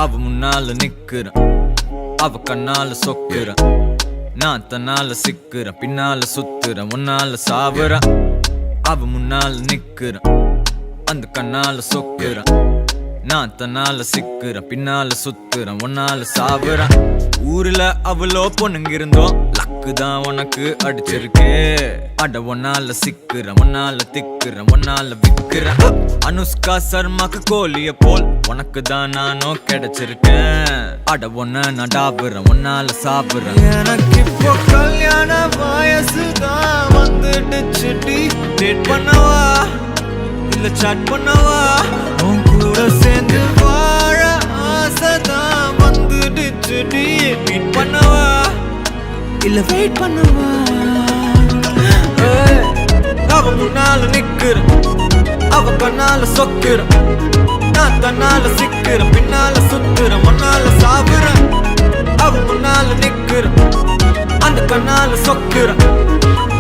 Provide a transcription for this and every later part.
அவ முன்னால நிக்கிறேன், அவ கண்ணால சொக்குறேன். நான் தன்னால சிக்கிறேன், பின்னால சுத்துறேன், முன்னால சாவுறேன். அவ முன்னால நிக்கிறேன், அந்த கண்ணால சொக்குறேன். நான் தன்னால சிக்கிறேன், பின்னால சுத்துறேன், முன்னால சாவுறேன். ஊருல அவ்வளோ பொண்ணுங்க இருந்தோம், லக்கு தான் உனக்கு அடிச்சிருக்கு. அட ஒன்னால சிக்கிறேன், ஒன்னால திக்கிறேன், ஒன்னால விக்கிறேன். அனுஷ்கா சர்மாக்கு கோழிய போல் உனக்கு தான் நானும் கிடைச்சிருக்கேன். அட ஒன்ன நான் டாபுறேன், ஒன்னால சாப்பிடுறேன். எனக்கு இப்போ கல்யாண வயசுதான் வந்துடுச்சுடி. டேட் பண்ணவா இல்ல சாட் பண்ணவா? உன் கூட சேர்ந்து வாழ ஆசைதான் வந்துடுச்சுடி. மீட் பண்ணவா இல்ல வெயிட் பண்ணவா? அவ முன்னால நிக்கிறேன், அவ கண்ணால சொக்குறேன். நான் தன்னால சிக்கிறேன், பின்னால சுத்துறேன், முன்னால சாவுறேன். அவ முன்னால நிக்கிறேன், அந்த கண்ணால சொக்குறேன்.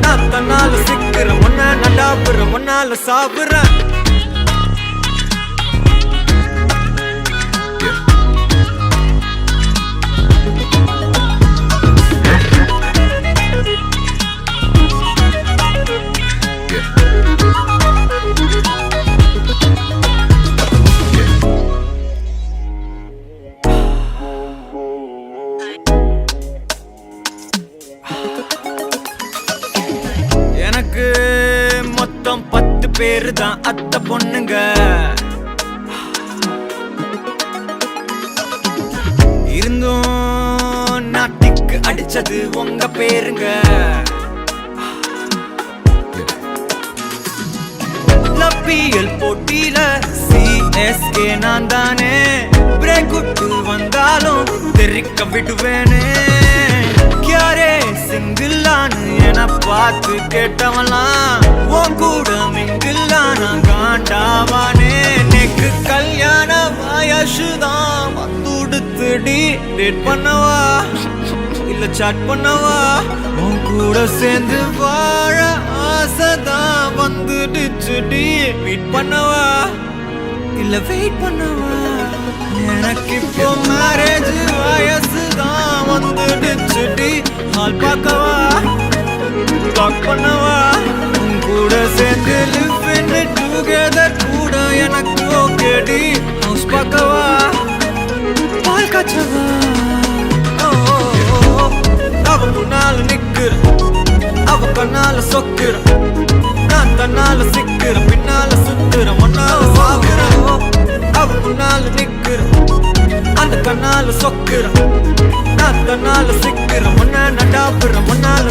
நான் தன்னால சிக்கிறேன், ஒன்ன நடாப்புறேன், முன்னால சாவுறேன். எனக்கு மொத்தம் 10 பேரு தான் அத்தை பொண்ணுங்க. இருந்தும் நாட்டிக்கு அடிச்சது உங்க பேருங்க. லப்பியல் போட்டியில CSK நான் தானே. பிரேக் விட்டு வந்தாலும் தெரிக்க விடுவேனே. யாரே சிங்கிளான்னு என பார்த்து கேட்டவலாம் உன் கூட மிங்கில்லான காண்டாவானே. நெக்கு கல்யாண வயசுதான் வந்துடுத்துடி. டேட் பண்ணவா இல்ல சாட் பண்ணவா? உன் கூட சேர்ந்து வாழ ஆசைதான் வந்துடுச்சுடி. மீட் பண்ணவா இல்ல வெயிட் பண்ணவா? எனக்கு இப்போ மேரேஜ் வயசுதான் வந்துடுச்சுடி. ஹால் பார்க்கவா டாக் பண்ணவா? உன் கூட சேர்ந்து லிவ் இன் டுகெதர் கூட எனக்கு ஓகேடி. ஹவுஸ் பார்க்கவா பால் காய்ச்சவா? அவ முன்னால நிக்கிறேன், அவ கண்ணால சொக்குறேன். நான் தன்னால சிக்கிறேன், பின்னால சுத்துறேன், முன்னால சாகுறேன். அவ முன்னால நிக்கிறேன், அந்த கண்ணால சொக்குறேன். நான் தன்னால சிக்கிறேன், முன்ன நடாப்புறேன், முன்னால